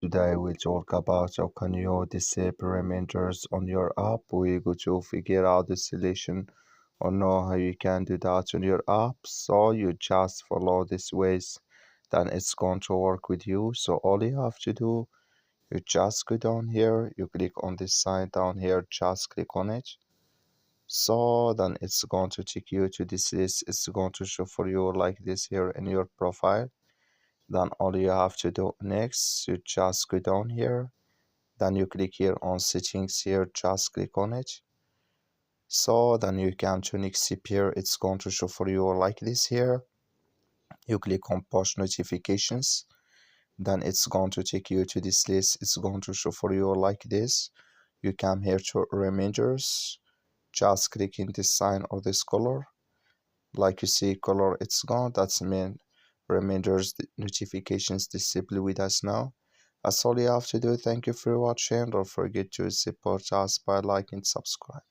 Today we talk about how can you disable reminders on your app. We go to figure out the solution or know how you can do that on your app. So you just follow these ways, then it's going to work with you. So all you have to do, you just go down here, you click on this sign down here, just click on it. So then it's going to take you to this list. It's going to show for you like this here in your profile. Then all you have to do next, you just go down here, then you click here on settings here, just click on it. So then you can to next here, it's going to show for you like this here. You click on push notifications, then it's going to take you to this list. It's going to show for you like this. You come here to reminders, just click in this sign or this color. Like you see color, it's gone. That's mean reminders, notifications disabled with us now. That's all you have to do. Thank you for watching. Don't forget to support us by liking and subscribe.